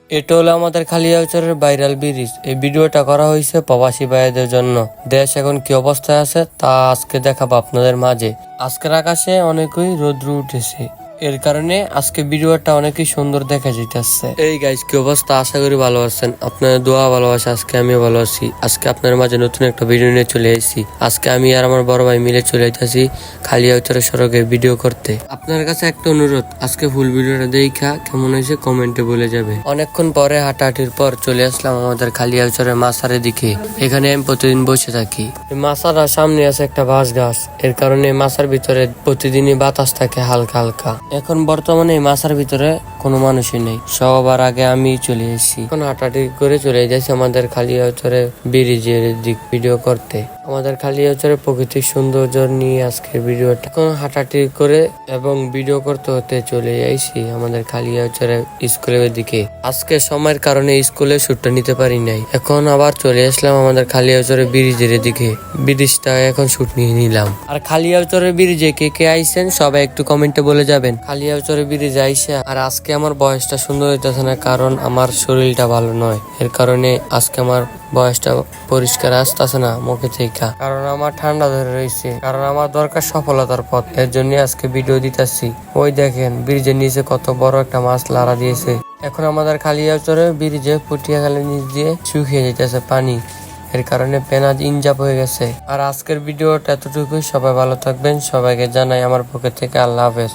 এটা হলো আমাদের খালিয়াচরের ভাইরাল ব্রিজ। এই ভিডিওটা করা হয়েছে প্রবাসী ভাইদের জন্য। দেশ এখন কি অবস্থায় আছে তা আজকে দেখাবো আপনাদের মাঝে। আজকের আকাশে অনেকই রৌদ্র উঠেছে, এর কারণে আজকে ভিডিওটা অনেকই সুন্দর দেখা যাইতেছে। এই গাইস, কি অবস্থা? আশা করি ভালো আছেন। আপনাদের দোয়া ভালোবাসা আজকে আমি ভালো আছি। আজকে আপনার মাঝে নতুন একটা ভিডিও নিয়ে চলে এসেছি। আজকে আমি আর আমার বড় ভাই মিলে চলে যাইতেছি খালিয়াচরের সড়কে ভিডিও করতে। আপনার কাছে একটা অনুরোধ, আজকে ফুল ভিডিওটা দেখা কেমন হয়েছে কমেন্টে বলে যাবে। অনেকক্ষণ পরে হাঁটাহাঁটির পর চলে আসলাম আমাদের খালিয়াচরের মাছারের দিকে। এখানে আমি প্রতিদিন বসে থাকি। মাছার সামনে আছে একটা বাঁশ গাছ, এর কারণে মাছার ভিতরে প্রতিদিনই বাতাস থাকে হালকা হালকা। এখন বর্তমানে এই মাছার ভিতরে কোনো মানুষই নেই, সবার আগে আমি চলে এসেছি। এখন হাঁটাহাঁটি করে চলে যাচ্ছি আমাদের খালিয়াচরে ব্রিজের দিক ভিডিও করতে। আমাদের খালিয়াচরের প্রকৃতির সৌন্দর্য নিয়ে আজকের ভিডিওটা। এখন হাঁটাহাঁটি করে এবং ভিডিও করতে হতে চলে যাইছি আমাদের খালিয়াচরে স্কুলের দিকে। আজকে সময়ের কারণে স্কুলে ছুট্টি নিতে পারি নাই। এখন আবার চলে আসলাম আমাদের খালিয়াচরে ব্রিজের দিকে। ব্রিজটা এখন ছুট নিয়ে নিলাম। আর খালিয়াচরের ব্রিজে কে কে আইছেন সবাই একটু কমেন্টে বলে যাবেন। খালিয়াচরে ব্রিজে আইসা আর আজকে আমার বয়সটা সুন্দর হইতেছে না, কারণ আমার শরীরটা ভালো নয়। এর কারণে আজকে আমার বয়সটা পরিষ্কার আসতেছে না মুখে থেকে, কারণ আমার ঠান্ডা ধরে রয়েছে। কারণ আমার দরকার সফলতার পথ, এর জন্য আজকে ভিডিও দিতেছি। ওই দেখেন ব্রিজের নিচে কত বড় একটা মাছ লাড়া দিয়েছে। এখন আমাদের খালিয়াচরে ব্রিজে পটিয়াখালের নিচ দিয়ে শুকিয়ে যেতেছে পানি, এর কারণে পেনাজ ইনজাপ হয়ে গেছে। আর আজকের ভিডিওটা এতটুকুই। সবাই ভালো থাকবেন, সবাইকে জানাই আমার পক্ষ থেকে আল্লাহ হাফেজ।